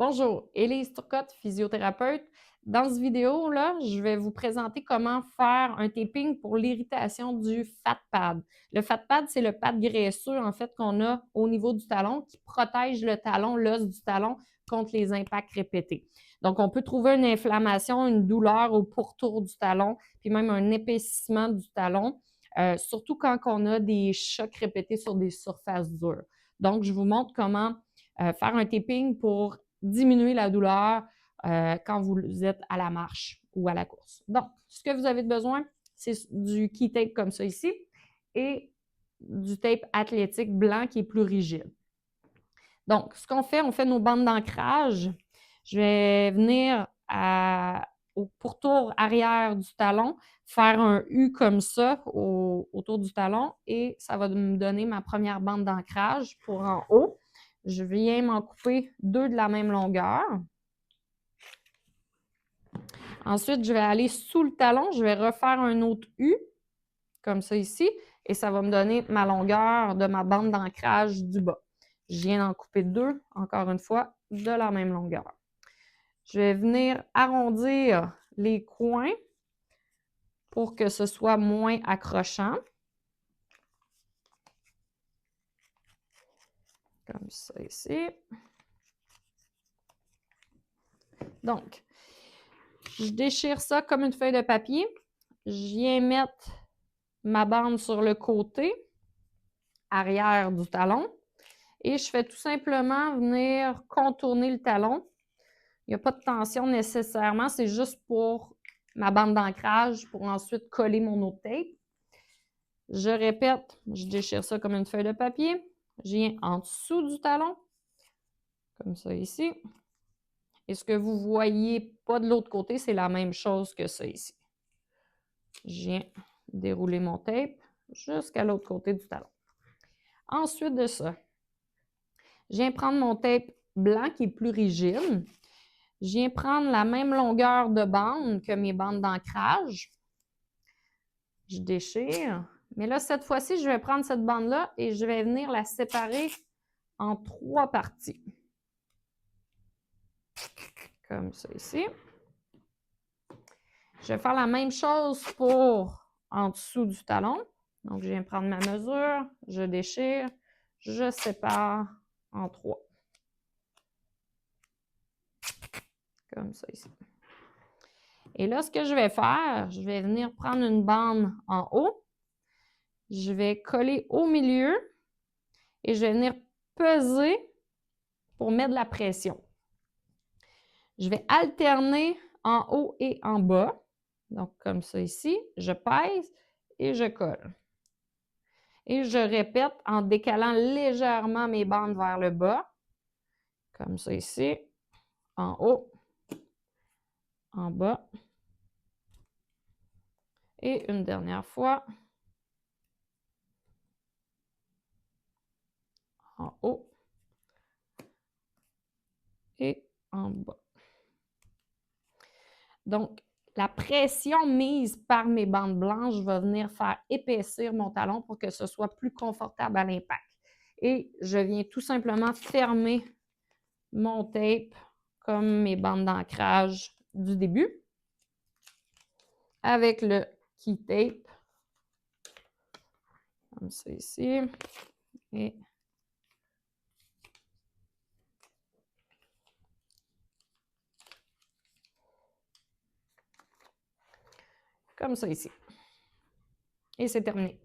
Bonjour, Élise Turcotte, physiothérapeute. Dans cette vidéo-là, je vais vous présenter comment faire un taping pour l'irritation du fat pad. Le fat pad, c'est le pad graisseux en fait qu'on a au niveau du talon qui protège le talon, l'os du talon contre les impacts répétés. Donc, on peut trouver une inflammation, une douleur au pourtour du talon, puis même un épaississement du talon, surtout quand on a des chocs répétés sur des surfaces dures. Donc, je vous montre comment faire un taping pour diminuer la douleur quand vous êtes à la marche ou à la course. Donc, ce que vous avez besoin, c'est du key tape comme ça ici et du tape athlétique blanc qui est plus rigide. Donc, ce qu'on fait, on fait nos bandes d'ancrage. Je vais venir au pourtour arrière du talon, faire un U comme ça autour du talon et ça va me donner ma première bande d'ancrage pour en haut. Je viens m'en couper deux de la même longueur. Ensuite, je vais aller sous le talon, je vais refaire un autre U, comme ça ici, et ça va me donner ma longueur de ma bande d'ancrage du bas. Je viens d'en couper deux, encore une fois, de la même longueur. Je vais venir arrondir les coins pour que ce soit moins accrochant. Comme ça ici. Donc, je déchire ça comme une feuille de papier. Je viens mettre ma bande sur le côté arrière du talon et je fais tout simplement venir contourner le talon. Il n'y a pas de tension nécessairement, c'est juste pour ma bande d'ancrage pour ensuite coller mon autre tape. Je répète, je déchire ça comme une feuille de papier. Je viens en dessous du talon, comme ça ici. Et ce que vous ne voyez pas de l'autre côté, c'est la même chose que ça ici. Je viens dérouler mon tape jusqu'à l'autre côté du talon. Ensuite de ça, je viens prendre mon tape blanc qui est plus rigide. Je viens prendre la même longueur de bande que mes bandes d'ancrage. Je déchire. Mais là, cette fois-ci, je vais prendre cette bande-là et je vais venir la séparer en trois parties. Comme ça ici. Je vais faire la même chose pour en dessous du talon. Donc, je viens prendre ma mesure, je déchire, je sépare en trois. Comme ça ici. Et là, ce que je vais faire, je vais venir prendre une bande en haut. Je vais coller au milieu et je vais venir peser pour mettre de la pression. Je vais alterner en haut et en bas. Donc, comme ça ici, je pèse et je colle. Et je répète en décalant légèrement mes bandes vers le bas. Comme ça ici, en haut, en bas. Et une dernière fois, en haut et en bas. Donc, la pression mise par mes bandes blanches va venir faire épaissir mon talon pour que ce soit plus confortable à l'impact. Et je viens tout simplement fermer mon tape comme mes bandes d'ancrage du début avec le key tape, comme ça ici, et comme ça ici. Et c'est terminé.